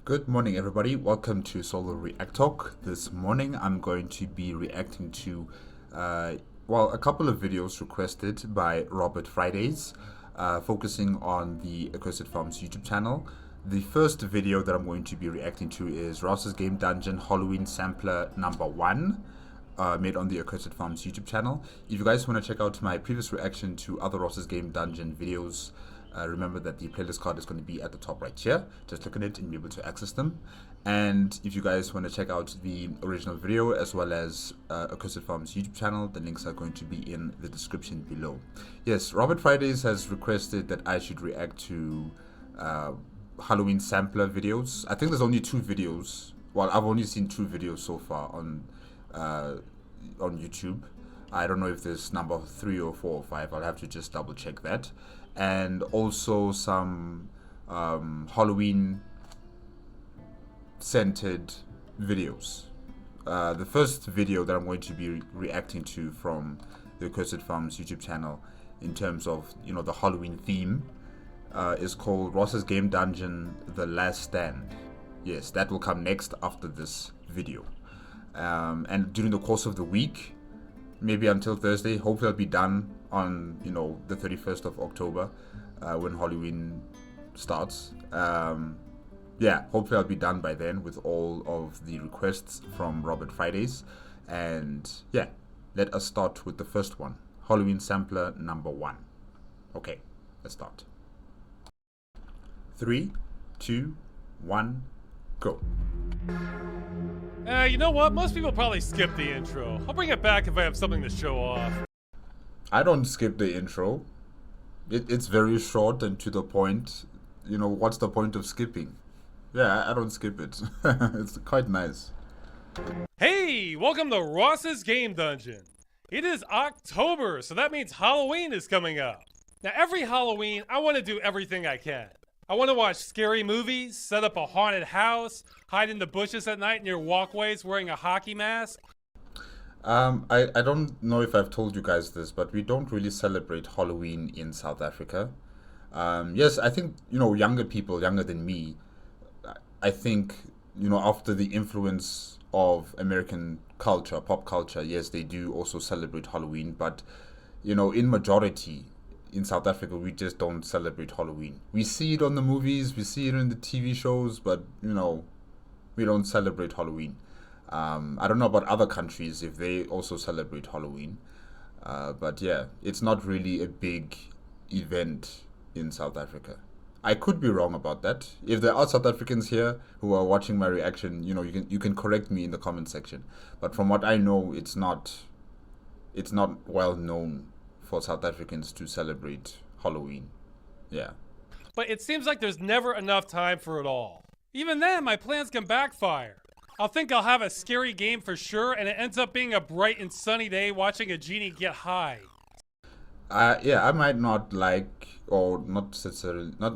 Good morning, everybody. Welcome to Solo ReacTalk. This morning, I'm going to be reacting to, a couple of videos requested by Robert Fridays, focusing on the Accursed Farms YouTube channel. The first video that I'm going to be reacting to is Ross's Game Dungeon Halloween Sampler number 1. Made on the Accursed Farms YouTube channel. If you guys want to check out my previous reaction to other Ross's Game Dungeon videos, remember that the playlist card is going to be at the top right here. Just click on it and be able to access them. And if you guys want to check out the original video as well as Accursed Farms YouTube channel, the links are going to be in the description below. Yes, Robert Fridays has requested that I should react to Halloween sampler videos. I think there's only 2 videos. Well, I've only seen 2 videos so far on YouTube. I don't know if there's number 3 or 4 or 5. I'll have to just double check that. And also some Halloween scented videos. The first video that I'm going to be reacting to from the Accursed Farms YouTube channel in terms of, the Halloween theme is called Ross's Game Dungeon The Last Stand. Yes, that will come next after this video. And during the course of the week, maybe until Thursday, hopefully I'll be done on, the 31st of October, when Halloween starts. Hopefully I'll be done by then with all of the requests from Robert Fridays. And let us start with the first one, Halloween sampler number 1. Okay, let's start. 3, 2, 1, go. You know what? Most people probably skip the intro. I'll bring it back if I have something to show off. I don't skip the intro. It's very short and to the point. What's the point of skipping? Yeah, I don't skip it. It's quite nice. Hey, welcome to Ross's Game Dungeon. It is October, so that means Halloween is coming up. Now, every Halloween, I want to do everything I can. I want to watch scary movies, set up a haunted house, hide in the bushes at night near walkways wearing a hockey mask. I don't know if I've told you guys this, but we don't really celebrate Halloween in South Africa. Yes, I think, younger people, younger than me, I think, after the influence of American culture, pop culture, yes, they do also celebrate Halloween, but, in majority, in South Africa, we just don't celebrate Halloween. We see it on the movies, we see it in the TV shows, but, we don't celebrate Halloween. I don't know about other countries if they also celebrate Halloween. But yeah, it's not really a big event in South Africa. I could be wrong about that. If there are South Africans here who are watching my reaction, you can correct me in the comment section. But from what I know, it's not well known for South Africans to celebrate Halloween. Yeah. But it seems like there's never enough time for it all. Even then, my plans can backfire. I'll think I'll have a scary game for sure, and it ends up being a bright and sunny day watching a genie get high. I might not like, or not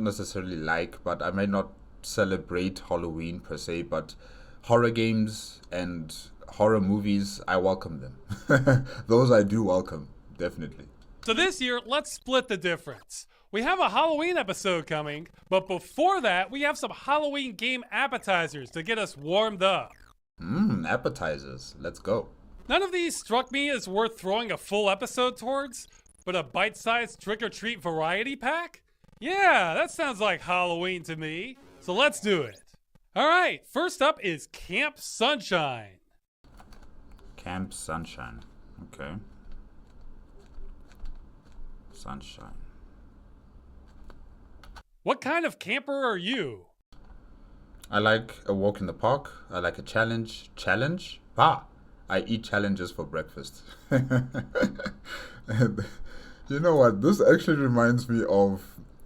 necessarily like, but I might not celebrate Halloween per se, but horror games and horror movies, I welcome them. Those I do welcome, definitely. So this year, let's split the difference. We have a Halloween episode coming, but before that, we have some Halloween game appetizers to get us warmed up. Appetizers. Let's go. None of these struck me as worth throwing a full episode towards, but a bite-sized trick-or-treat variety pack? Yeah, that sounds like Halloween to me. So let's do it. All right, first up is Camp Sunshine. Camp Sunshine. Okay. Sunshine. What kind of camper are you? I like a walk in the park. I like a challenge. Challenge? Ah! I eat challenges for breakfast. And you know what? This actually reminds me of,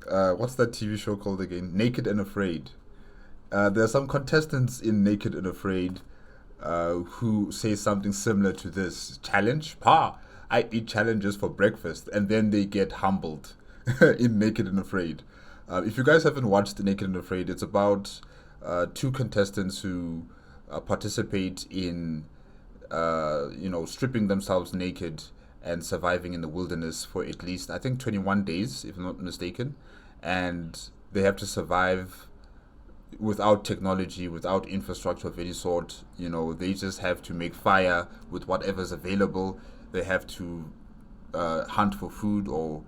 what's that TV show called again? Naked and Afraid. There are some contestants in Naked and Afraid who say something similar to this. Challenge? Pa! I eat challenges for breakfast. And then they get humbled in Naked and Afraid. If you guys haven't watched Naked and Afraid, it's about 2 contestants who participate in, stripping themselves naked and surviving in the wilderness for at least, I think, 21 days, if I'm not mistaken. And they have to survive without technology, without infrastructure of any sort. They just have to make fire with whatever's available. They have to hunt for food or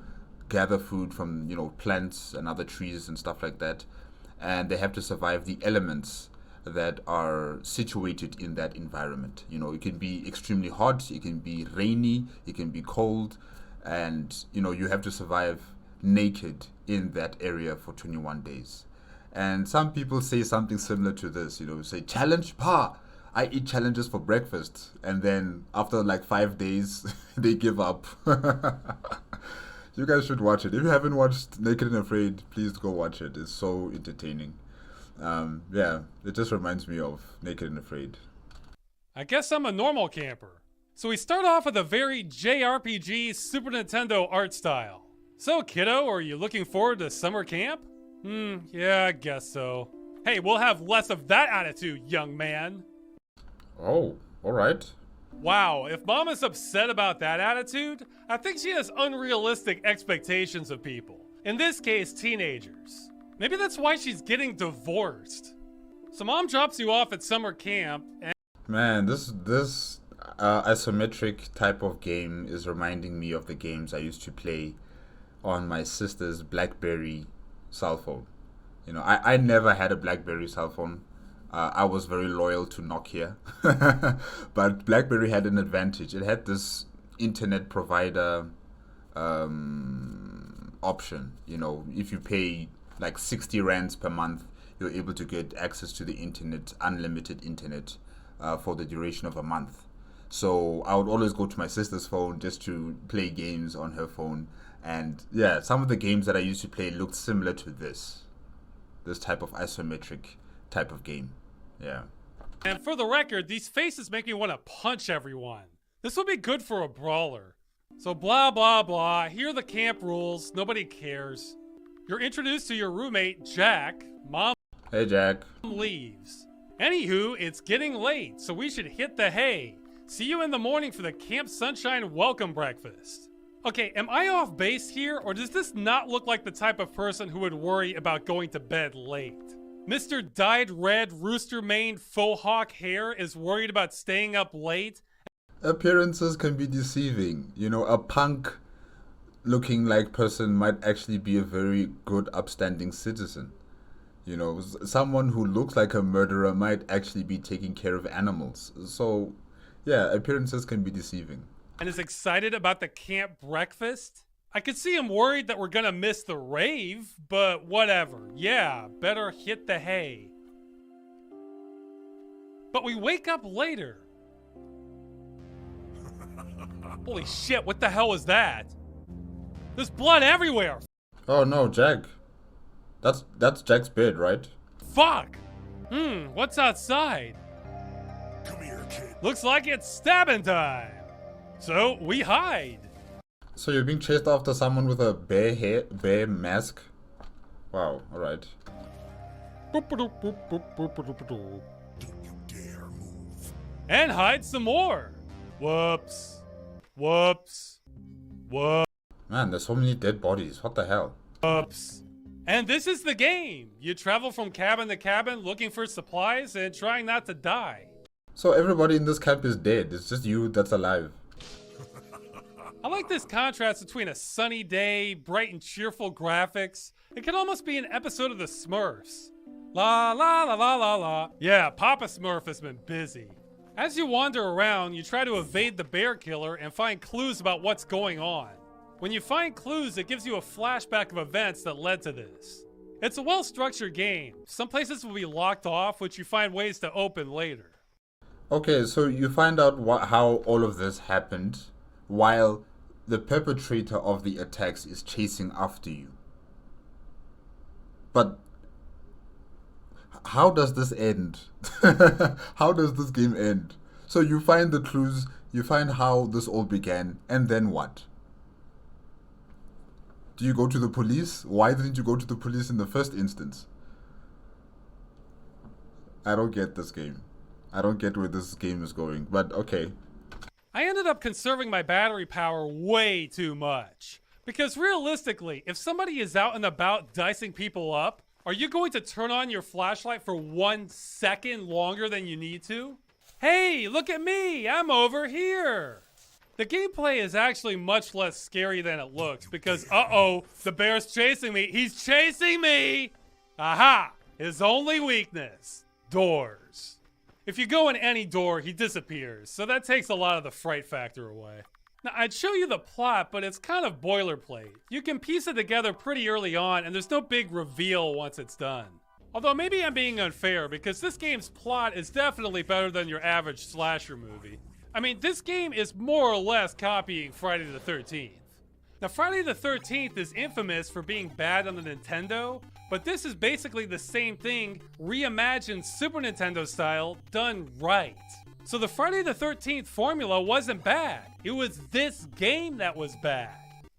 gather food from plants and other trees and stuff like that, and they have to survive the elements that are situated in that environment. It can be extremely hot, it can be rainy, it can be cold, and you have to survive naked in that area for 21 days. And some people say something similar to this, say, challenge, pa! I eat challenges for breakfast. And then after like 5 days, they give up. You guys should watch it. If you haven't watched Naked and Afraid, please go watch it. It's so entertaining. Yeah, it just reminds me of Naked and Afraid. I guess I'm a normal camper. So we start off with a very JRPG Super Nintendo art style. So kiddo, are you looking forward to summer camp? Yeah, I guess so. Hey, we'll have less of that attitude, young man. Oh, alright. Wow, if mom is upset about that attitude, I think she has unrealistic expectations of people. In this case, teenagers. Maybe that's why she's getting divorced. So mom drops you off at summer camp and... Man, this isometric type of game is reminding me of the games I used to play on my sister's BlackBerry cell phone. I never had a BlackBerry cell phone. I was very loyal to Nokia. But BlackBerry had an advantage. It had this internet provider option. If you pay like 60 rands per month, you're able to get access to the internet, unlimited internet, for the duration of a month. So I would always go to my sister's phone just to play games on her phone. And yeah, some of the games that I used to play looked similar to this type of isometric type of game. Yeah. And for the record, these faces make me want to punch everyone. This would be good for a brawler. So blah blah blah, here are the camp rules, nobody cares. You're introduced to your roommate, Jack. Mom Hey Jack. leaves. Anywho, it's getting late, so we should hit the hay. See you in the morning for the Camp Sunshine welcome breakfast. Okay, am I off base here, or does this not look like the type of person who would worry about going to bed late? Mr. Dyed Red Rooster-maned Faux Hawk Hair is worried about staying up late. Appearances can be deceiving. A punk looking like person might actually be a very good upstanding citizen. Someone who looks like a murderer might actually be taking care of animals. So, yeah, appearances can be deceiving. And is excited about the camp breakfast. I could see him worried that we're gonna miss the rave, but whatever. Yeah, better hit the hay. But we wake up later. Holy shit, what the hell was that? There's blood everywhere. Oh no, Jack. That's Jack's bed, right? Fuck. What's outside? Come here, kid. Looks like it's stabbing time. So we hide. So you're being chased after someone with a bear mask? Wow, alright. Don't you dare move. And hide some more. Whoops. Whoops. Whoops. Man, there's so many dead bodies. What the hell? Whoops. And this is the game. You travel from cabin to cabin looking for supplies and trying not to die. So everybody in this camp is dead. It's just you that's alive. I like this contrast between a sunny day, bright and cheerful graphics. It could almost be an episode of the Smurfs. La la la la la la. Yeah, Papa Smurf has been busy. As you wander around, you try to evade the bear killer and find clues about what's going on. When you find clues, it gives you a flashback of events that led to this. It's a well-structured game. Some places will be locked off, which you find ways to open later. Okay, so you find out how all of this happened while the perpetrator of the attacks is chasing after you. But how does this end? How does this game end? So you find the clues, you find how this all began, and then what? Do you go to the police? Why didn't you go to the police in the first instance? I don't get this game. I don't get where this game is going, but okay. I ended up conserving my battery power way too much. Because realistically, if somebody is out and about dicing people up, Are you going to turn on your flashlight for 1 second longer than you need to? Hey, look at me! I'm over here! The gameplay is actually much less scary than it looks because, uh-oh, the bear's chasing me. He's chasing me! Aha! His only weakness. Doors. If you go in any door, he disappears, so that takes a lot of the fright factor away. Now, I'd show you the plot, but it's kind of boilerplate. You can piece it together pretty early on, and there's no big reveal once it's done. Although maybe I'm being unfair, because this game's plot is definitely better than your average slasher movie. I mean, this game is more or less copying Friday the 13th. Now, Friday the 13th is infamous for being bad on the Nintendo, but this is basically the same thing, reimagined Super Nintendo style, done right. So the Friday the 13th formula wasn't bad. It was this game that was bad.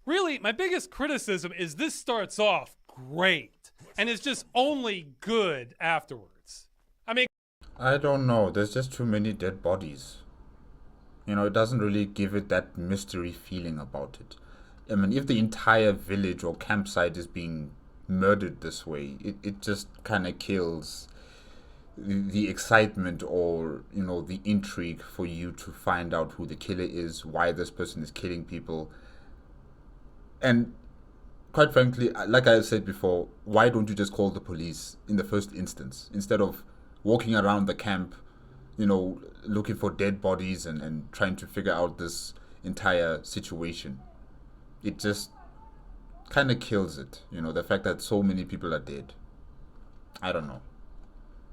Really, my biggest criticism is this starts off great, and is just only good afterwards. I mean, I don't know. There's just too many dead bodies. You know, it doesn't really give it that mystery feeling about it. I mean, if the entire village or campsite is being murdered this way, it just kind of kills the excitement or, you know, the intrigue for you to find out who the killer is, why this person is killing people. And quite frankly, like I said before, why don't you just call the police in the first instance instead of walking around the camp, you know, looking for dead bodies and trying to figure out this entire situation? It just kind of kills it, you know, the fact that so many people are dead. I don't know.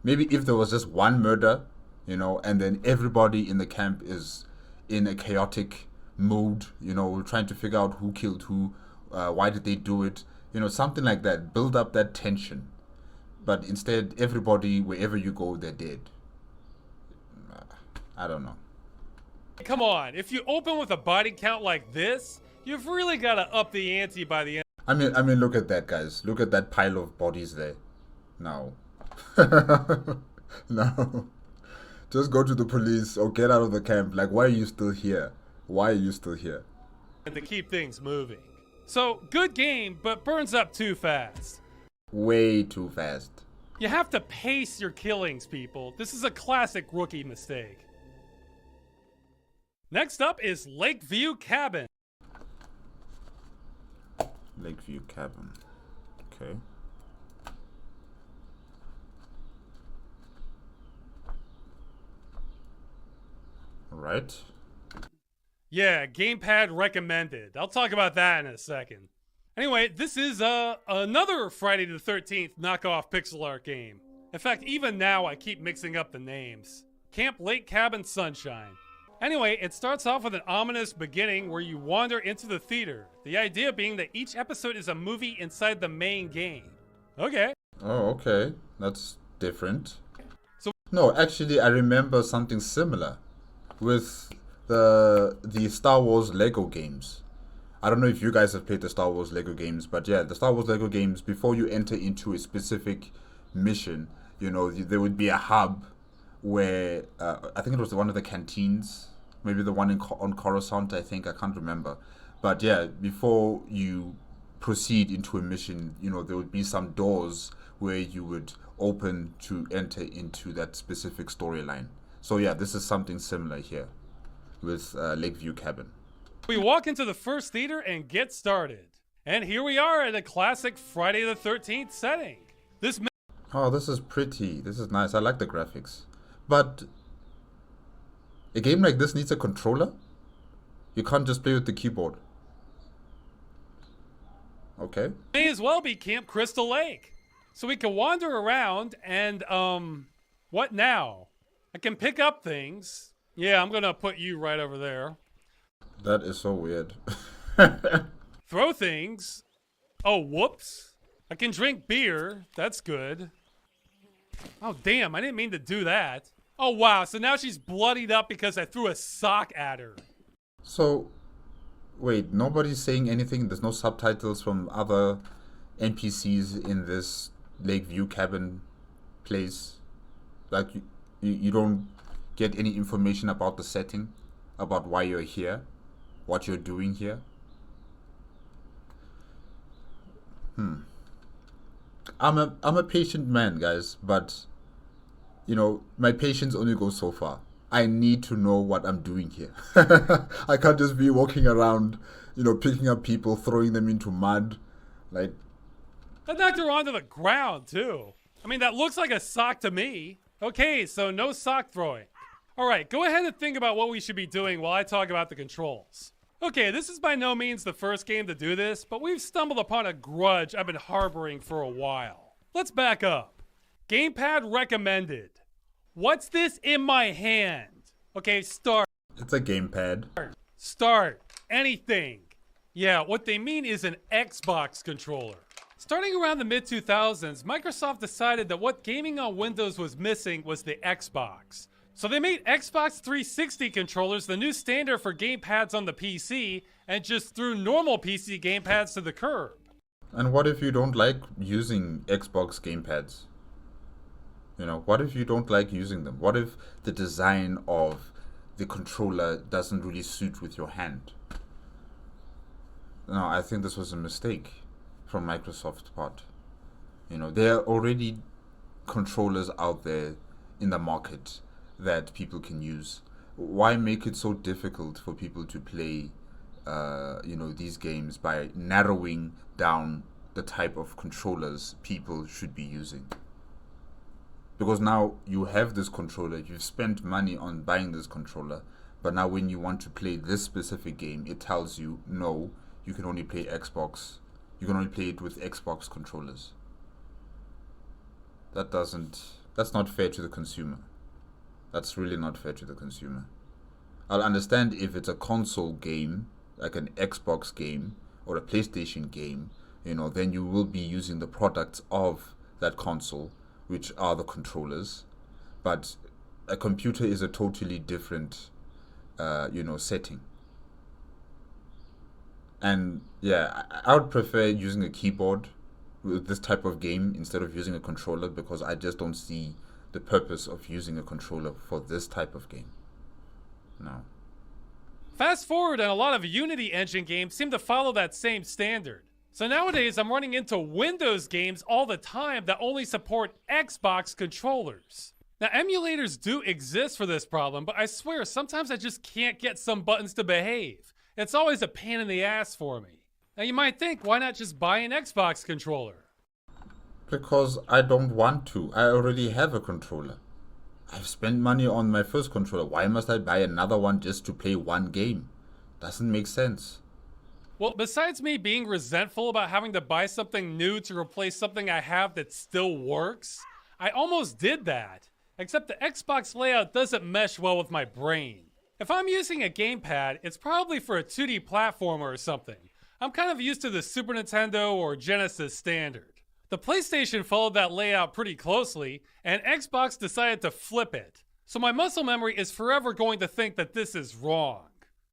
Maybe if there was just one murder, you know, and then everybody in the camp is in a chaotic mood, you know, trying to figure out who killed who, why did they do it, you know, something like that. Build up that tension. But instead, everybody, wherever you go, they're dead. I don't know. come on, if you open with a body count like this, you've really got to up the ante by the end. I mean, look at that, guys. Look at that pile of bodies there. No. No. Just go to the police or get out of the camp. Like, why are you still here? Why are you still here? And to keep things moving. So, good game, but burns up too fast. Way too fast. You have to pace your killings, people. This is a classic rookie mistake. Next up is Lakeview Cabin. Lakeview Cabin. Okay. Alright. Yeah, gamepad recommended. I'll talk about that in a second. Anyway, this is another Friday the 13th knockoff pixel art game. In fact, even now I keep mixing up the names. Camp Lake Cabin Sunshine. Anyway, it starts off with an ominous beginning where you wander into the theater. The idea being that each episode is a movie inside the main game. Okay. Oh, okay. That's different. So No, actually, I remember something similar with the Star Wars Lego games. I don't know if you guys have played the Star Wars Lego games, but yeah, the Star Wars Lego games, before you enter into a specific mission, you know, there would be a hub where, I think it was one of the canteens, maybe the one on Coruscant, I think, I can't remember. But yeah, before you proceed into a mission, you know, there would be some doors where you would open to enter into that specific storyline. So yeah, this is something similar here with Lakeview Cabin. we walk into the first theater and get started. And here we are at a classic Friday the 13th setting. This Oh, this is pretty. This is nice. I like the graphics. But a game like this needs a controller? You can't just play with the keyboard. Okay. may as well be Camp Crystal Lake. So we can wander around and, what now? I can pick up things. Yeah, I'm gonna put you right over there. That is so weird. Throw things. Oh, whoops. I can drink beer. That's good. Oh, damn, I didn't mean to do that. Oh, wow, so now she's bloodied up because I threw a sock at her. So, wait, nobody's saying anything? There's no subtitles from other NPCs in this Lakeview Cabin place? Like, you don't get any information about the setting? About why you're here? What you're doing here? I'm a patient man, guys, but my patience only goes so far. I need to know what I'm doing here. I can't just be walking around, picking up people, throwing them into mud. Like, That knocked her onto the ground, too. I mean, that looks like a sock to me. Okay, so no sock throwing. All right, go ahead and think about what we should be doing while I talk about the controls. Okay, this is by no means the first game to do this, but we've stumbled upon a grudge I've been harboring for a while. Let's back up. Gamepad recommended. What's this in my hand? Okay, start. it's a gamepad. Start. Anything. Yeah, what they mean is an Xbox controller. Starting around the mid-2000s, Microsoft decided that what gaming on Windows was missing was the Xbox. So they made Xbox 360 controllers the new standard for gamepads on the PC and just threw normal PC gamepads to the curb. And what if you don't like using Xbox gamepads? What if you don't like using them? What if the design of the controller doesn't really suit with your hand? No, I think this was a mistake from Microsoft's part. There are already controllers out there in the market that people can use. Why make it so difficult for people to play, these games by narrowing down the type of controllers people should be using? Because now you have this controller, you've spent money on buying this controller, but now when you want to play this specific game, it tells you, no, you can only play Xbox. You can only play it with Xbox controllers. That's not fair to the consumer. That's really not fair to the consumer. I'll understand if it's a console game, like an Xbox game or a PlayStation game, then you will be using the products of that console, which are the controllers. But a computer is a totally different, setting. And yeah, I would prefer using a keyboard with this type of game instead of using a controller, because I just don't see the purpose of using a controller for this type of game. No. Fast forward, and a lot of Unity engine games seem to follow that same standard. So nowadays, I'm running into Windows games all the time that only support Xbox controllers. Now, emulators do exist for this problem, but I swear sometimes I just can't get some buttons to behave. It's always a pain in the ass for me. Now, you might think, why not just buy an Xbox controller? Because I don't want to. I already have a controller. I've spent money on my first controller. Why must I buy another one just to play one game? Doesn't make sense. Well, besides me being resentful about having to buy something new to replace something I have that still works, I almost did that. Except the Xbox layout doesn't mesh well with my brain. If I'm using a gamepad, it's probably for a 2D platformer or something. I'm kind of used to the Super Nintendo or Genesis standard. The PlayStation followed that layout pretty closely, and Xbox decided to flip it. So my muscle memory is forever going to think that this is wrong.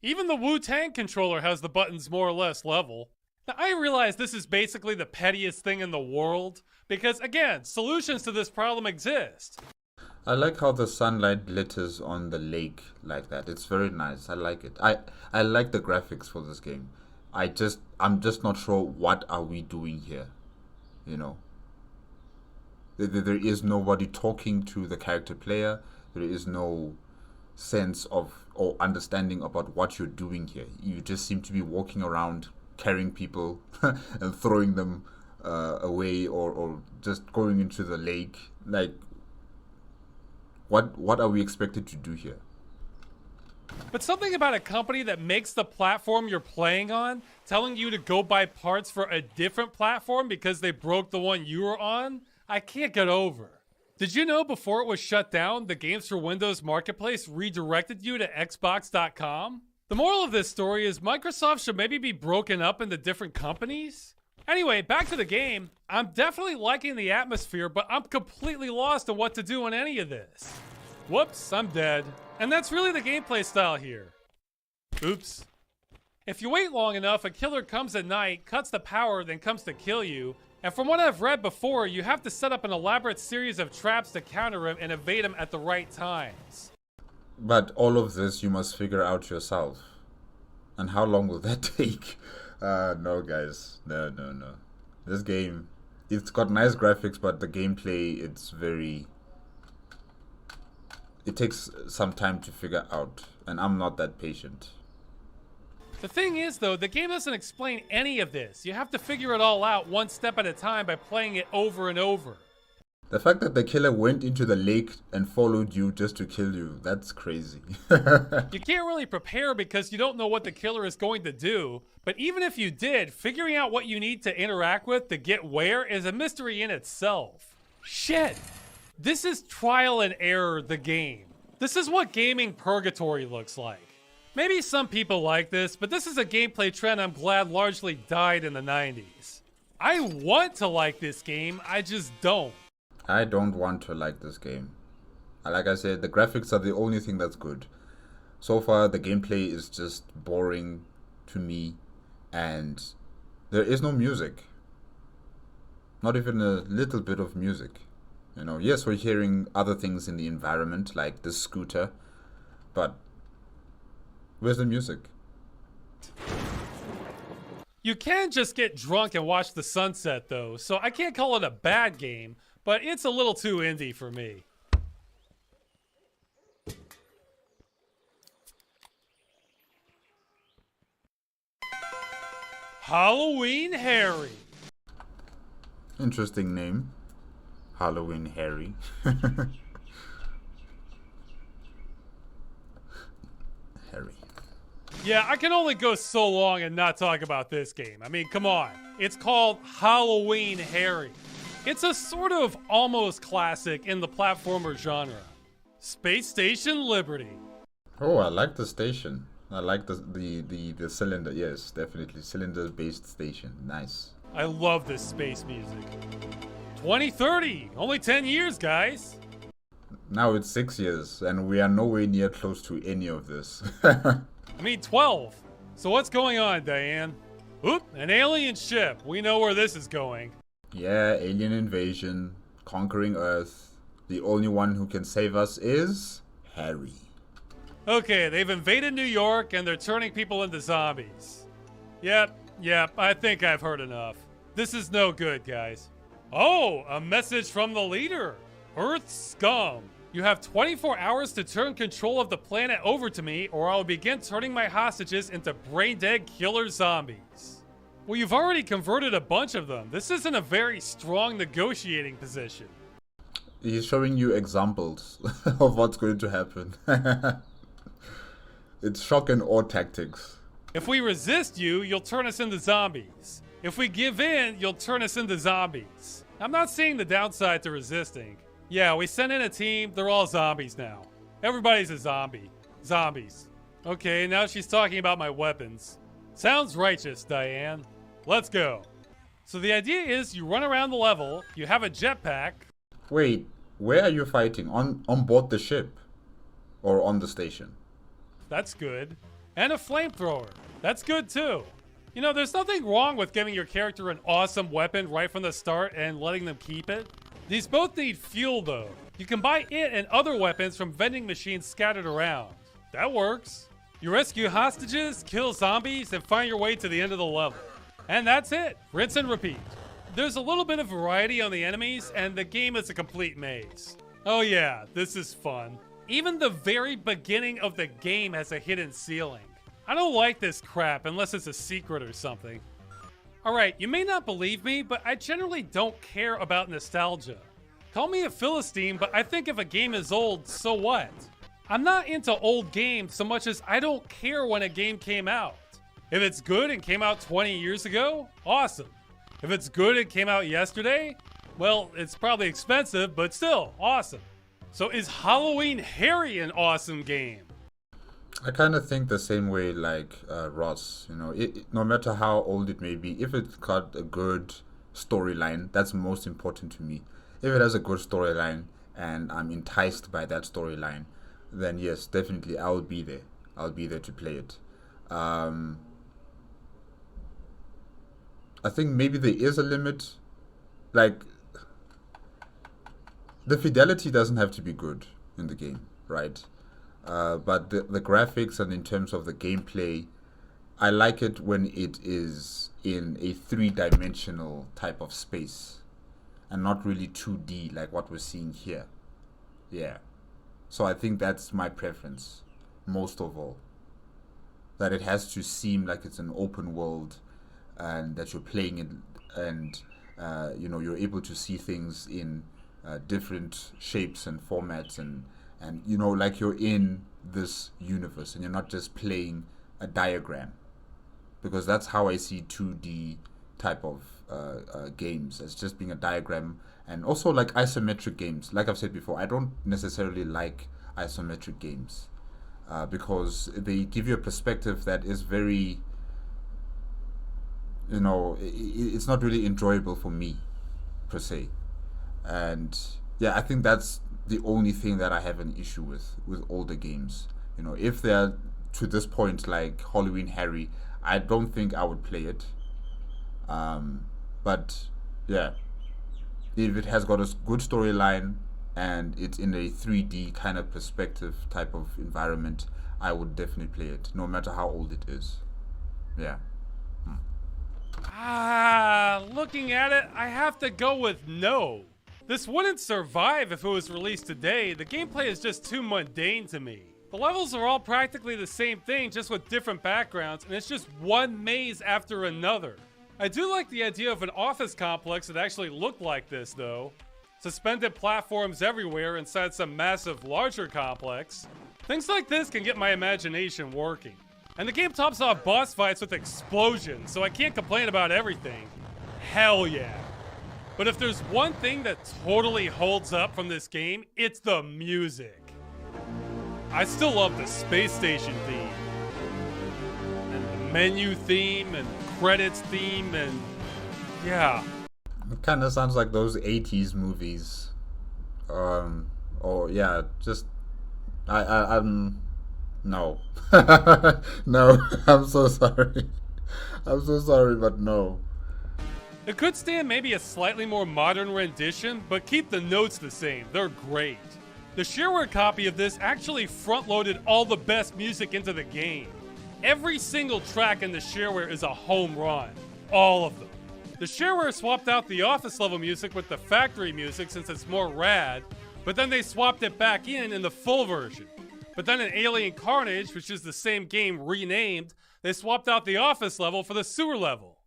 Even the Wu-Tang controller has the buttons more or less level. Now, I realize this is basically the pettiest thing in the world, because again, solutions to this problem exist. I like how the sunlight glitters on the lake like that. It's very nice. I like it. I like the graphics for this game. I'm just not sure what are we doing here. There is nobody talking to the character player. There is no sense of or understanding about what you're doing here. You just seem to be walking around carrying people and throwing them away or just going into the lake. Like, what are we expected to do here? But something about a company that makes the platform you're playing on telling you to go buy parts for a different platform because they broke the one you were on, I can't get over. Did you know before it was shut down, the Games for Windows Marketplace redirected you to Xbox.com? The moral of this story is Microsoft should maybe be broken up into different companies? Anyway, back to the game. I'm definitely liking the atmosphere, but I'm completely lost on what to do on any of this. Whoops, I'm dead. And that's really the gameplay style here. Oops. If you wait long enough, a killer comes at night, cuts the power, then comes to kill you. And from what I've read before, you have to set up an elaborate series of traps to counter him and evade him at the right times. But all of this you must figure out yourself. And how long will that take? No, guys. No. This game it's got nice graphics, but the gameplay, it takes some time to figure out, and I'm not that patient. The thing is, though, the game doesn't explain any of this. You have to figure it all out one step at a time by playing it over and over. The fact that the killer went into the lake and followed you just to kill you, that's crazy. You can't really prepare because you don't know what the killer is going to do, but even if you did, figuring out what you need to interact with to get where is a mystery in itself. Shit! This is trial and error, the game. This is what gaming purgatory looks like. Maybe some people like this, but this is a gameplay trend I'm glad largely died in the 90s. I want to like this game, I just don't. I don't want to like this game. Like I said, the graphics are the only thing that's good. So far, the gameplay is just boring to me, and there is no music. Not even a little bit of music. You know, yes, we're hearing other things in the environment, like the scooter, but where's the music? You can just get drunk and watch the sunset, though, so I can't call it a bad game, but it's a little too indie for me. Halloween Harry. Interesting name. Halloween Harry. Harry. Yeah, I can only go so long and not talk about this game. I mean, come on. It's called Halloween Harry. It's a sort of almost classic in the platformer genre. Space Station Liberty. Oh, I like the station. I like the cylinder. Yes, definitely. Cylinder-based station. Nice. I love this space music. 2030. Only 10 years, guys. Now it's 6 years, and we are nowhere near close to any of this. I mean, 12. So what's going on, Diane? Oop, an alien ship. We know where this is going. Yeah, alien invasion, conquering Earth. The only one who can save us is Harry. Okay, they've invaded New York and they're turning people into zombies. Yep, I think I've heard enough. This is no good, guys. Oh, a message from the leader. Earth scum. You have 24 hours to turn control of the planet over to me, or I will begin turning my hostages into brain-dead killer zombies. Well, you've already converted a bunch of them. This isn't a very strong negotiating position. He's showing you examples of what's going to happen. It's shock and awe tactics. If we resist you, you'll turn us into zombies. If we give in, you'll turn us into zombies. I'm not seeing the downside to resisting. Yeah, we sent in a team, they're all zombies now. Everybody's a zombie. Zombies. Okay, now she's talking about my weapons. Sounds righteous, Diane. Let's go. So the idea is you run around the level, you have a jetpack. Wait, where are you fighting? On board the ship? Or on the station? That's good. And a flamethrower. That's good too. You know, there's nothing wrong with giving your character an awesome weapon right from the start and letting them keep it. These both need fuel though. You can buy it and other weapons from vending machines scattered around. That works. You rescue hostages, kill zombies, and find your way to the end of the level. And that's it. Rinse and repeat. There's a little bit of variety on the enemies, and the game is a complete maze. Oh yeah, this is fun. Even the very beginning of the game has a hidden ceiling. I don't like this crap unless it's a secret or something. Alright, you may not believe me, but I generally don't care about nostalgia. Call me a Philistine, but I think if a game is old, so what? I'm not into old games so much as I don't care when a game came out. If it's good and came out 20 years ago, awesome. If it's good and came out yesterday, well, it's probably expensive, but still, awesome. So is Halloween Harry an awesome game? I kind of think the same way like Ross. You know, no matter how old it may be, if it's got a good storyline, that's most important to me. If it has a good storyline and I'm enticed by that storyline, then yes, definitely I'll be there. I'll be there to play it. I think maybe there is a limit. Like, the fidelity doesn't have to be good in the game, right? But the graphics and in terms of the gameplay, I like it when it is in a three-dimensional type of space. and not really 2D like what we're seeing here. Yeah. So I think that's my preference, most of all. That it has to seem like it's an open world, and that you're playing it, and you're able to see things in different shapes and formats, and like you're in this universe and you're not just playing a diagram, because that's how I see 2D type of games, as just being a diagram. And also like isometric games, like I've said before, I don't necessarily like isometric games because they give you a perspective that is very, it's not really enjoyable for me per se. And yeah, I think that's the only thing that I have an issue with older games. If they're to this point like Halloween Harry, I don't think I would play it. But yeah, if it has got a good storyline and it's in a 3D kind of perspective type of environment, I would definitely play it, no matter how old it is. Yeah. Looking at it, I have to go with no. This wouldn't survive if it was released today. The gameplay is just too mundane to me. The levels are all practically the same thing, just with different backgrounds, and it's just one maze after another. I do like the idea of an office complex that actually looked like this, though. Suspended platforms everywhere inside some massive, larger complex. Things like this can get my imagination working. And the game tops off boss fights with explosions, so I can't complain about everything. Hell yeah. But if there's one thing that totally holds up from this game, it's the music. I still love the space station theme, and the menu theme, and credits theme, and yeah. It kind of sounds like those 80s movies. Or yeah, just I'm no. No, I'm so sorry. I'm so sorry, but no. It could stand maybe a slightly more modern rendition, but keep the notes the same. They're great. The shareware copy of this actually front-loaded all the best music into the game. Every single track in the shareware is a home run. All of them. The shareware swapped out the office level music with the factory music since it's more rad, but then they swapped it back in the full version. But then in Alien Carnage, which is the same game renamed, they swapped out the office level for the sewer level.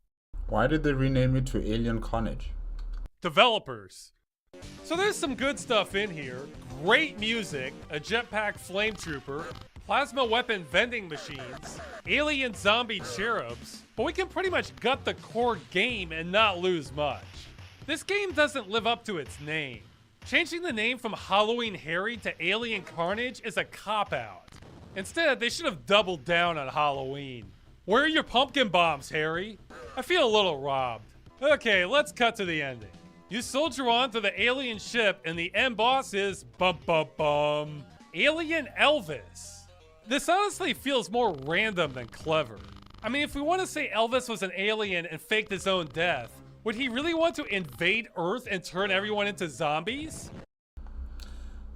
Why did they rename it to Alien Carnage? Developers. So there's some good stuff in here. Great music, a jetpack flame trooper, plasma weapon vending machines, alien zombie cherubs, but we can pretty much gut the core game and not lose much. This game doesn't live up to its name. Changing the name from Halloween Harry to Alien Carnage is a cop-out. Instead, they should have doubled down on Halloween. Where are your pumpkin bombs, Harry? I feel a little robbed. Okay, let's cut to the ending. You soldier on to the alien ship, and the end boss is Alien Elvis. This honestly feels more random than clever. I mean, if we want to say Elvis was an alien and faked his own death, would he really want to invade Earth and turn everyone into zombies?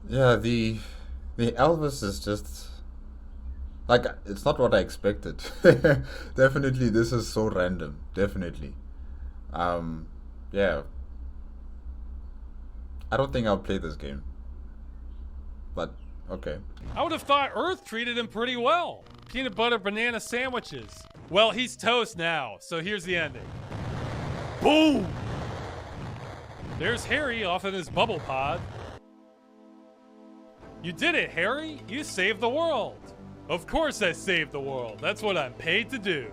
Yeah, the Elvis is just like, it's not what I expected. Definitely, this is so random. Definitely. Yeah. I don't think I'll play this game. But okay. I would have thought Earth treated him pretty well. Peanut butter banana sandwiches. Well, he's toast now, so here's the ending. Boom! There's Harry off in his bubble pod. You did it, Harry. You saved the world. Of course I saved the world. That's what I'm paid to do.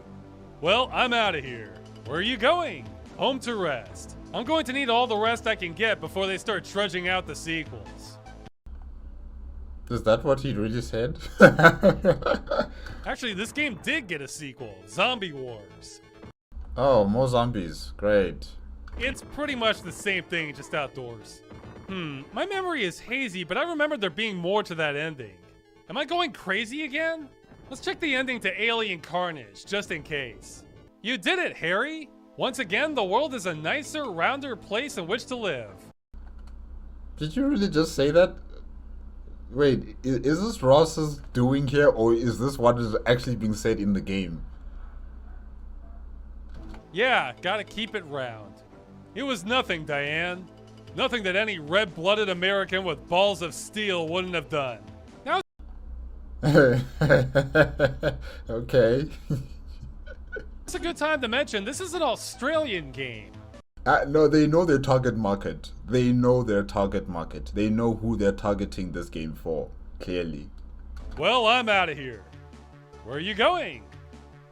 Well, I'm out of here. Where are you going? Home to rest. I'm going to need all the rest I can get before they start trudging out the sequels. Is that what he really said? Actually, this game did get a sequel, Zombie Wars. Oh, more zombies. Great. It's pretty much the same thing, just outdoors. My memory is hazy, but I remember there being more to that ending. Am I going crazy again? Let's check the ending to Alien Carnage, just in case. You did it, Harry! Once again, the world is a nicer, rounder place in which to live. Did you really just say that? Wait, is this Ross's doing here, or is this what is actually being said in the game? Yeah, gotta keep it round. It was nothing, Diane. Nothing that any red-blooded American with balls of steel wouldn't have done. Now Okay. it's a good time to mention this is an Australian game. No, they know their target market. They know their target market. They know who they're targeting this game for, clearly. Well, I'm out of here. Where are you going?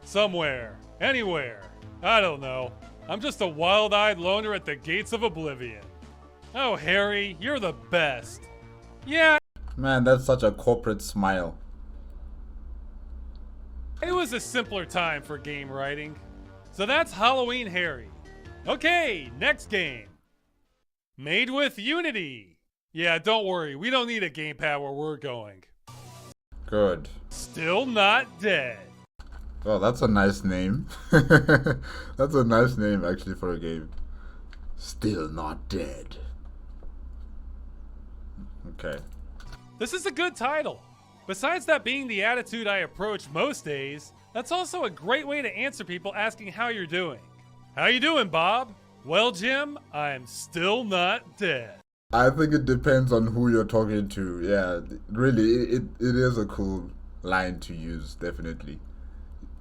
Somewhere. Anywhere. I don't know. I'm just a wild-eyed loner at the gates of oblivion. Oh, Harry, you're the best. Yeah, Man, that's such a corporate smile. it was a simpler time for game writing. So that's Halloween Harry. Okay, next game. Made with Unity. Yeah, don't worry, we don't need a gamepad where we're going. Good. Still not dead. Oh, that's a nice name. That's a nice name, actually, for a game. Still not dead. Okay. This is a good title. Besides that being the attitude I approach most days, that's also a great way to answer people asking how you're doing. How you doing, Bob? Well, Jim, I'm still not dead. I think it depends on who you're talking to. Yeah, really, it is a cool line to use, definitely.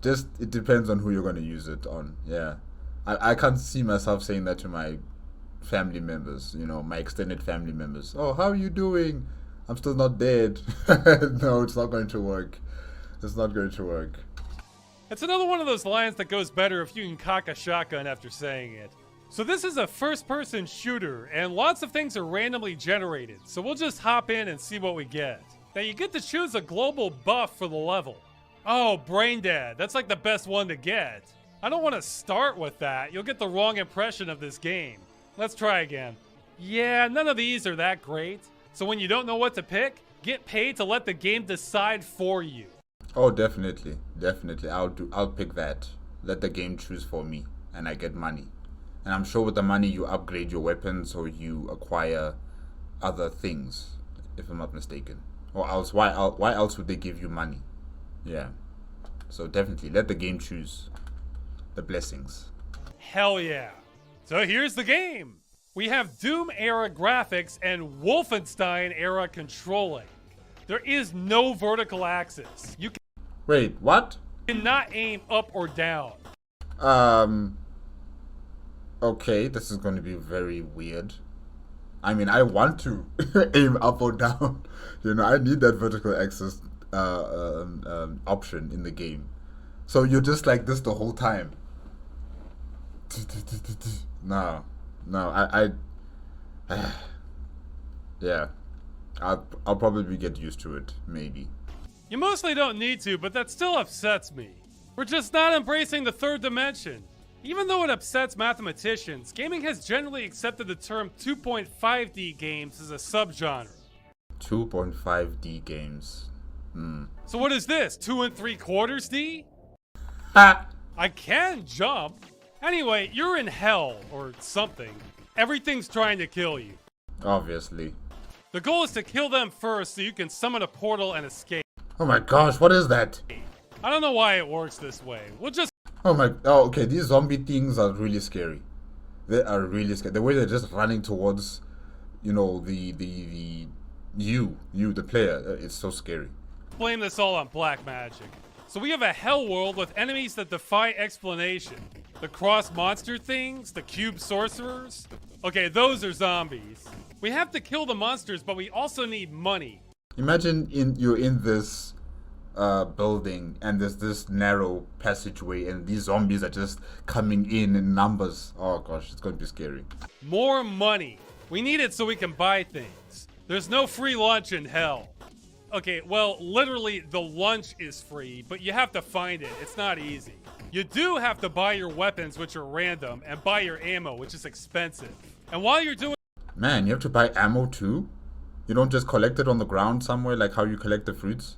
Just, it depends on who you're going to use it on. Yeah. I can't see myself saying that to my family members, you know, my extended family members. Oh, how are you doing? I'm still not dead. No, it's not going to work. It's not going to work. It's another one of those lines that goes better if you can cock a shotgun after saying it. So this is a first-person shooter, and lots of things are randomly generated, so we'll just hop in and see what we get. Now you get to choose a global buff for the level. Oh, Brain Dead, that's like the best one to get. I don't want to start with that, you'll get the wrong impression of this game. Let's try again. Yeah, none of these are that great, so when you don't know what to pick, get paid to let the game decide for you. Oh, definitely. Definitely. I'll pick that. Let the game choose for me, and I get money. And I'm sure with the money you upgrade your weapons or you acquire other things, if I'm not mistaken. Or else, why else would they give you money? Yeah. So definitely, let the game choose the blessings. Hell yeah. So here's the game. We have Doom-era graphics and Wolfenstein-era controlling. There is no vertical axis. You Wait, what? cannot aim up or down. Okay, this is going to be very weird. I mean, I want to aim up or down. You know, I need that vertical axis option in the game. So you're just like this the whole time. No, yeah. I'll probably get used to it, maybe. You mostly don't need to, but that still upsets me. We're just not embracing the third dimension. Even though it upsets mathematicians, gaming has generally accepted the term 2.5D games as a subgenre. 2.5D games. So what is this, 2 3/4 D? Ha! I can jump. Anyway, you're in hell, or something. Everything's trying to kill you. Obviously. The goal is to kill them first so you can summon a portal and escape. Oh my gosh, what is that? I don't know why it works this way. We'll just Oh, okay, these zombie things are really scary. They are really scary. The way they're just running towards, you know, the player, it's so scary. blame this all on black magic. So we have a hell world with enemies that defy explanation. The cross monster things, the cube sorcerers. Okay, those are zombies. We have to kill the monsters, but we also need money. Imagine you're in this building and there's this narrow passageway and these zombies are just coming in numbers. Oh gosh, it's going to be scary. More money. We need it so we can buy things. There's no free lunch in hell. Okay, well, literally the lunch is free, but you have to find it. It's not easy. You do have to buy your weapons, which are random, and buy your ammo, which is expensive. And while you're doing Man, you have to buy ammo too? You don't just collect it on the ground somewhere like how you collect the fruits?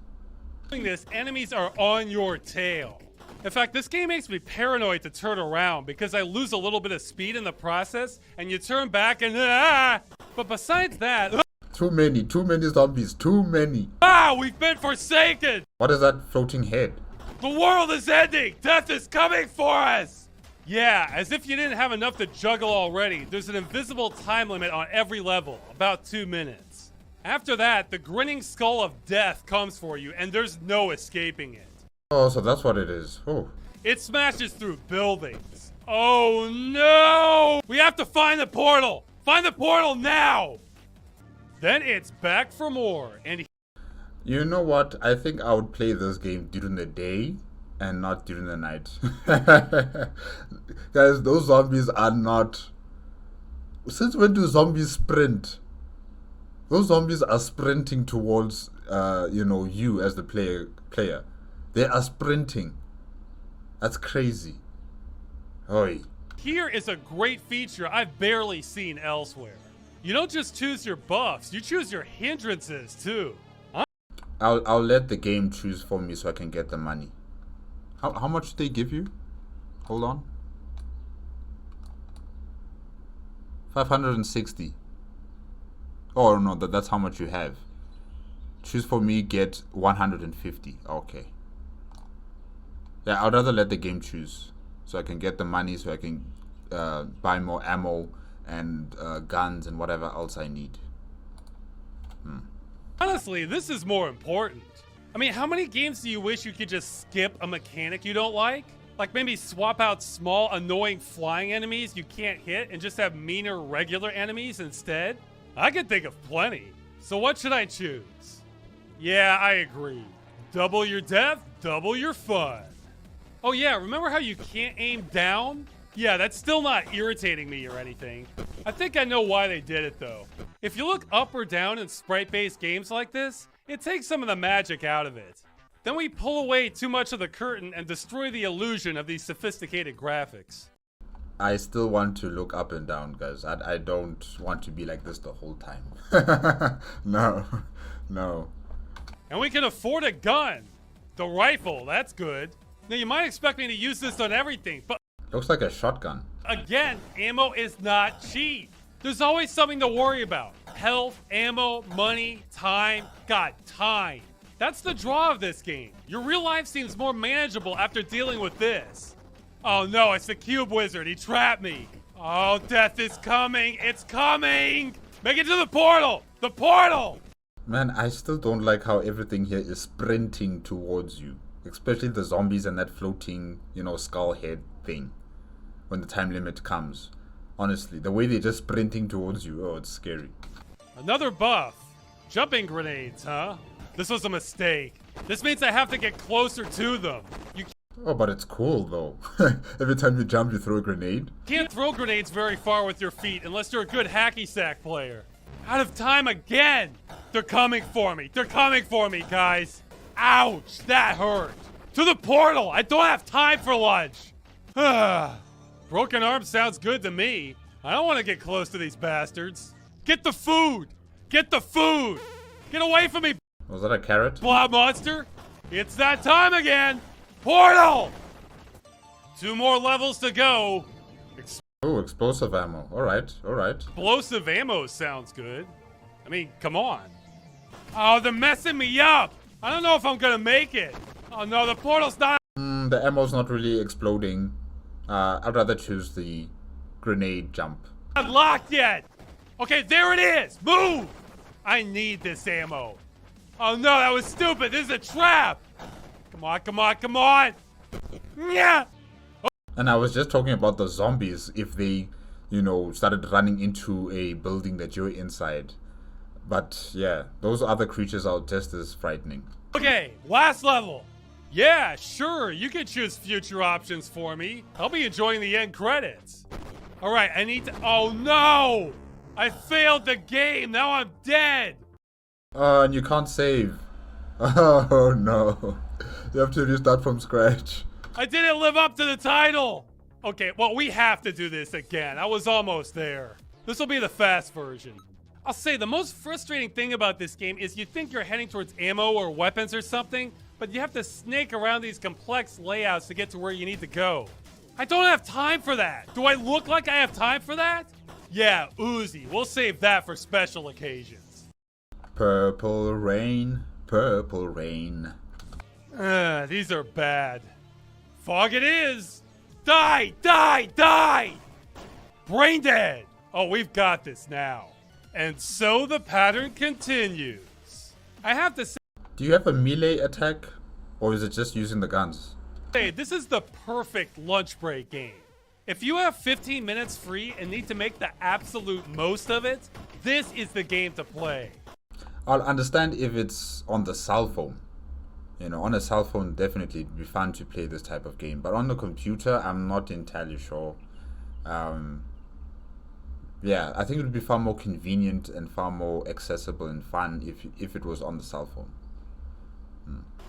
this, enemies are on your tail. In fact, this game makes me paranoid to turn around because I lose a little bit of speed in the process, and you turn back and But besides that, Too many zombies, too many. we've been forsaken. What is that floating head? The world is ending. Death is coming for us. Yeah, as if you didn't have enough to juggle already, there's an invisible time limit on every level, about 2 minutes. After that, the grinning skull of death comes for you, and there's no escaping it. Oh, so that's what it is. Oh. It smashes through buildings. Oh no! We have to find the portal! Find the portal now! Then it's back for more, and You know what? I think I would play this game during the day and not during the night. Guys, those zombies are not... Since when do zombies sprint? Those zombies are sprinting towards, you as the player. They are sprinting. That's crazy. Oi. here is a great feature I've barely seen elsewhere. You don't just choose your buffs, you choose your hindrances too. I'll let the game choose for me so I can get the money. How much did they give you? Hold on. 560. Oh no, that's how much you have. Choose for me, get 150. Okay. Yeah, I'd rather let the game choose so I can get the money, so I can buy more ammo and guns and whatever else I need. Honestly, this is more important. I mean, how many games do you wish you could just skip a mechanic you don't like? Like maybe swap out small, annoying flying enemies you can't hit and just have meaner regular enemies instead? I can think of plenty. So what should I choose? Yeah, I agree. Double your death, double your fun. Oh yeah, remember how you can't aim down? Yeah, that's still not irritating me or anything. I think I know why they did it though. If you look up or down in sprite-based games like this, it takes some of the magic out of it. Then we pull away too much of the curtain and destroy the illusion of these sophisticated graphics. I still want to look up and down, guys. I don't want to be like this the whole time. No. And we can afford a gun. The rifle, that's good. Now you might expect me to use this on everything, but Looks like a shotgun. again, ammo is not cheap. There's always something to worry about. Health, ammo, money, time. God, time. That's the draw of this game. Your real life seems more manageable after dealing with this. Oh no, it's the Cube Wizard. He trapped me. Oh, death is coming. It's coming. Make it to the portal. The portal. Man, I still don't like how everything here is sprinting towards you. Especially the zombies and that floating, skull head thing. When the time limit comes. Honestly, the way they're just sprinting towards you, oh, it's scary. Another buff. Jumping grenades, huh? This was a mistake. This means I have to get closer to them. You Oh, but it's cool though. Every time you jump, you throw a grenade. can't throw grenades very far with your feet unless you're a good hacky sack player. Out of time again. They're coming for me. They're coming for me, guys. Ouch, that hurt. To the portal. I don't have time for lunch. Broken arm sounds good to me. I don't want to get close to these bastards. Get the food. Get the food. Get away from me, Was that a carrot? blob monster. It's that time again. Portal. 2 more levels to go. Oh, explosive ammo. Alright. Explosive ammo sounds good. I mean, come on. Oh, they're messing me up. I don't know if I'm gonna make it. Oh no, the portal's not The ammo's not really exploding. I'd rather choose the grenade jump. locked yet. Okay, there it is. Move. I need this ammo. Oh no, that was stupid. This is a trap. Come on. Yeah. And I was just talking about the zombies if they, started running into a building that you're inside. But yeah, those other creatures are just as frightening. Okay, last level. Yeah, sure, you can choose future options for me. I'll be enjoying the end credits. All right, I need to... Oh no! I failed the game, now I'm dead! And you can't save. Oh no. You have to restart from scratch. I didn't live up to the title! Okay, well, we have to do this again. I was almost there. This will be the fast version. I'll say the most frustrating thing about this game is you think you're heading towards ammo or weapons or something, but you have to snake around these complex layouts to get to where you need to go. I don't have time for that. Do I look like I have time for that? Yeah, Uzi. We'll save that for special occasions. Purple rain, purple rain. These are bad. Fog it is. Die! Die! Die! Brain dead! Oh, we've got this now. And so the pattern continues. I have to Do you have a melee attack? Or is it just using the guns? say, this is the perfect lunch break game. If you have 15 minutes free and need to make the absolute most of it, this is the game to play. I'll understand if it's on the cell phone. You know, on a cell phone, definitely it'd be fun to play this type of game. But on the computer, I'm not entirely sure. Yeah, I think it would be far more convenient and far more accessible and fun if it was on the cell phone.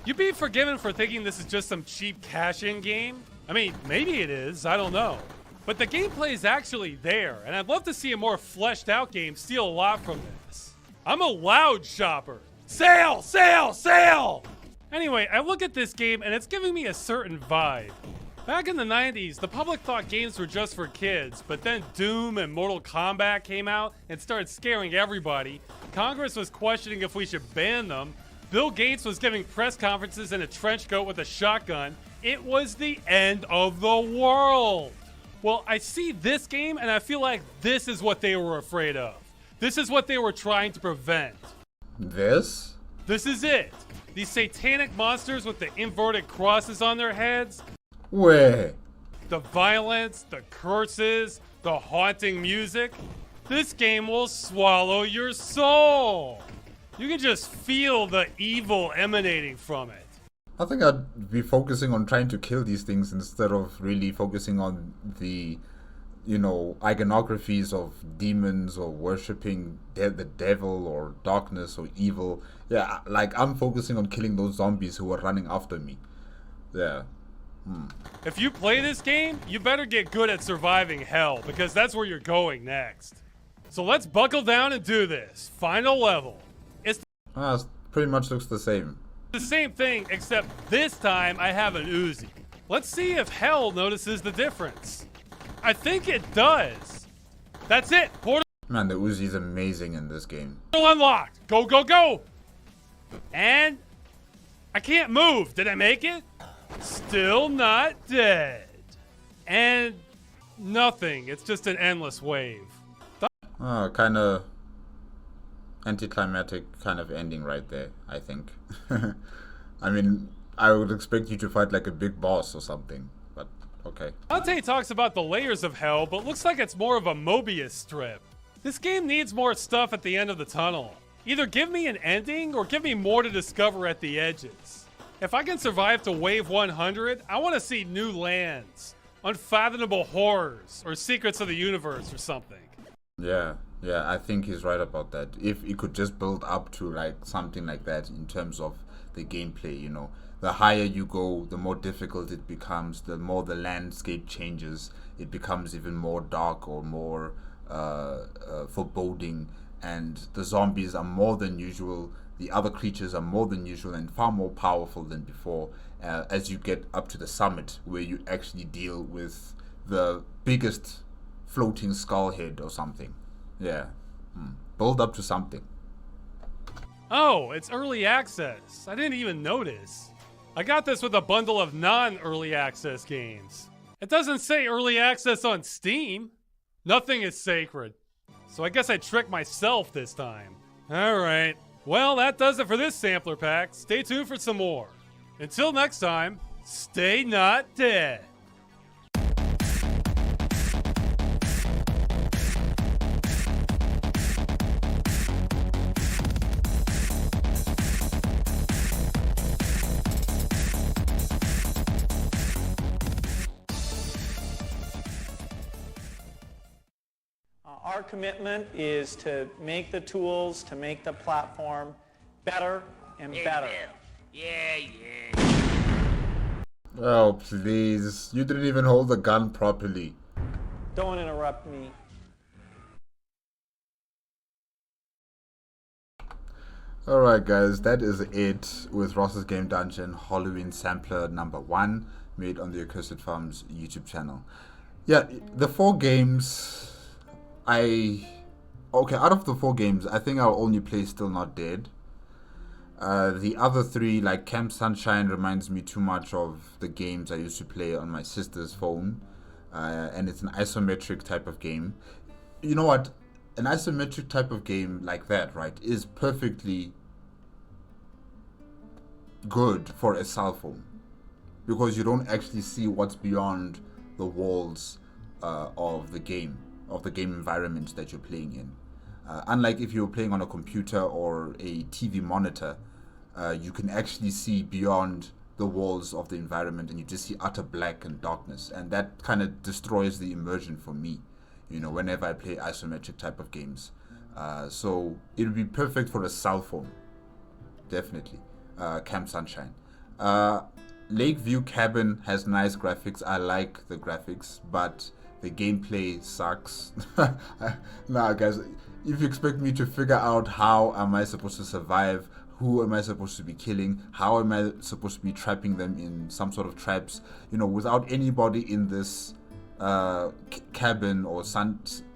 You'd be forgiven for thinking this is just some cheap cash-in game. I mean, maybe it is, I don't know. But the gameplay is actually there, and I'd love to see a more fleshed out game steal a lot from this. I'm a loud shopper. Sale! Sale! Sale! Anyway, I look at this game and it's giving me a certain vibe. Back in the 90s, the public thought games were just for kids, but then Doom and Mortal Kombat came out and started scaring everybody. Congress was questioning if we should ban them. Bill Gates was giving press conferences in a trench coat with a shotgun. It was the end of the world. Well, I see this game and I feel like this is what they were afraid of. This is what they were trying to prevent. This? This is it. These satanic monsters with the inverted crosses on their heads. Where? The violence, the curses, the haunting music. This game will swallow your soul. You can just feel the evil emanating from it. I think I'd be focusing on trying to kill these things instead of really focusing on the, you know, iconographies of demons or worshipping the devil or darkness or evil. Yeah, like I'm focusing on killing those zombies who are running after me. Yeah. If you play this game, you better get good at surviving hell, because that's where you're going next. So let's buckle down and do this. Final level. It's It pretty much looks the same. the same thing, except this time I have an Uzi. Let's see if hell notices the difference. I think it does. That's it. Portal Man, the Uzi is amazing in this game. unlocked. Go, go, go. And I can't move. Did I make it? Still not dead. And nothing. It's just an endless wave. Kind of anticlimactic kind of ending right there, I think. I mean, I would expect you to fight like a big boss or something, but okay. Dante talks about the layers of hell, but looks like it's more of a Mobius strip. This game needs more stuff at the end of the tunnel. Either give me an ending or give me more to discover at the edges. If I can survive to wave 100, I want to see new lands, unfathomable horrors, or secrets of the universe or something. Yeah, I think he's right about that. If it could just build up to like something like that in terms of the gameplay, you know. The higher you go, the more difficult it becomes, the more the landscape changes, it becomes even more dark or more foreboding, and the zombies are more than usual, the other creatures are more than usual and far more powerful than before, as you get up to the summit where you actually deal with the biggest floating skull head or something. Yeah. Build up to something. Oh, it's early access. I didn't even notice. I got this with a bundle of non-early access games. It doesn't say early access on Steam. Nothing is sacred. So I guess I tricked myself this time. Alright. Well, that does it for this sampler pack. Stay tuned for some more. Until next time, stay not dead. Our commitment is to make the tools, to make the platform better and better. Oh, please. You didn't even hold the gun properly. Don't interrupt me. Alright guys, that is it with Ross's Game Dungeon Halloween Sampler number 1, made on the Accursed Farms YouTube channel. Yeah, the 4 games, out of the 4 games, I think I'll only play Still Not Dead. The other three, like Camp Sunshine, reminds me too much of the games I used to play on my sister's phone, and it's an isometric type of game. You know what? An isometric type of game like that, right, is perfectly good for a cell phone because you don't actually see what's beyond the walls of the game environment that you're playing in. Unlike if you're playing on a computer or a TV monitor, you can actually see beyond the walls of the environment and you just see utter black and darkness. And that kind of destroys the immersion for me, you know, whenever I play isometric type of games. So it would be perfect for a cell phone, definitely. Camp Sunshine. Lakeview Cabin has nice graphics. I like the graphics, but the gameplay sucks. Nah, guys, if you expect me to figure out how am I supposed to survive, who am I supposed to be killing, how am I supposed to be trapping them in some sort of traps, you know, without anybody in this cabin or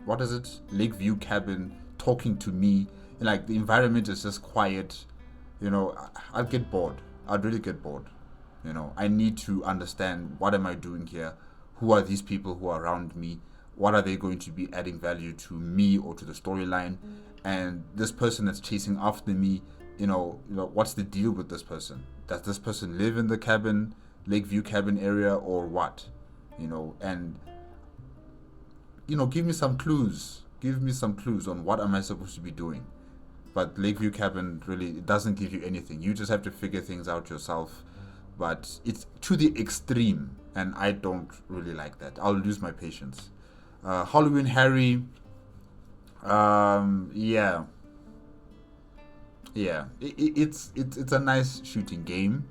what is it, Lakeview Cabin talking to me, like the environment is just quiet, you know, I'd get bored. I'd really get bored. You know, I need to understand what am I doing here, who are these people who are around me, what are they going to be adding value to me or to the storyline, and this person that's chasing after me, you know, what's the deal with this person? Does this person live in the cabin, Lakeview Cabin area, or what? You know, and you know, give me some clues. Give me some clues on what am I supposed to be doing. But Lakeview Cabin really, it doesn't give you anything. You just have to figure things out yourself. But it's to the extreme, and I don't really like that. I'll lose my patience. Halloween Harry, yeah, it's a nice shooting game,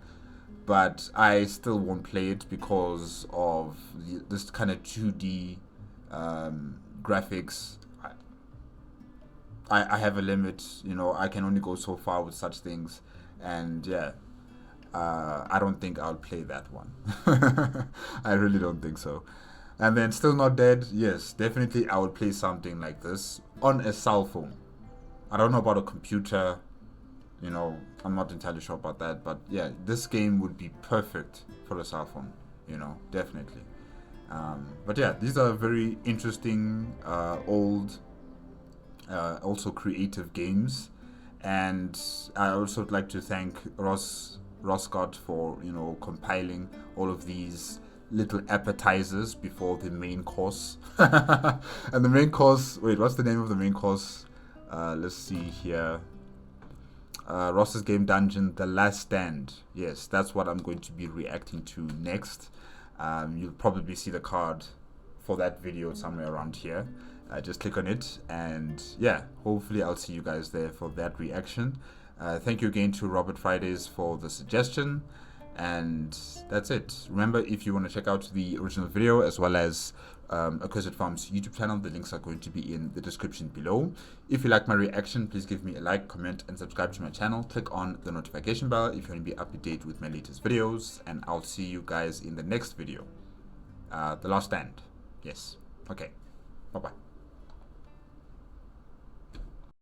but I still won't play it because of this kind of 2D graphics. I have a limit, you know. I can only go so far with such things, and yeah. I don't think I'll play that one. I really don't think so. And then Still Not Dead, yes, definitely I would play something like this on a cell phone. I don't know about a computer, you know, I'm not entirely sure about that, but yeah, this game would be perfect for a cell phone, you know, definitely. But yeah, these are very interesting, old, also creative games. And I also would like to thank Roscott for, you know, compiling all of these little appetizers before the main course. And the main course, wait, what's the name of the main course? Let's see here. Ross's Game Dungeon, The Last Stand. Yes, that's what I'm going to be reacting to next. You'll probably see the card for that video somewhere around here. Just click on it, and yeah, hopefully I'll see you guys there for that reaction. Thank you again to Robert Fridays for the suggestion, and that's it. Remember, if you want to check out the original video as well as Accursed Farm's YouTube channel, the links are going to be in the description below. If you like my reaction, please give me a like, comment, and subscribe to my channel. Click on the notification bell if you want to be up to date with my latest videos, and I'll see you guys in the next video. The Last Stand. Yes. Okay. Bye-bye.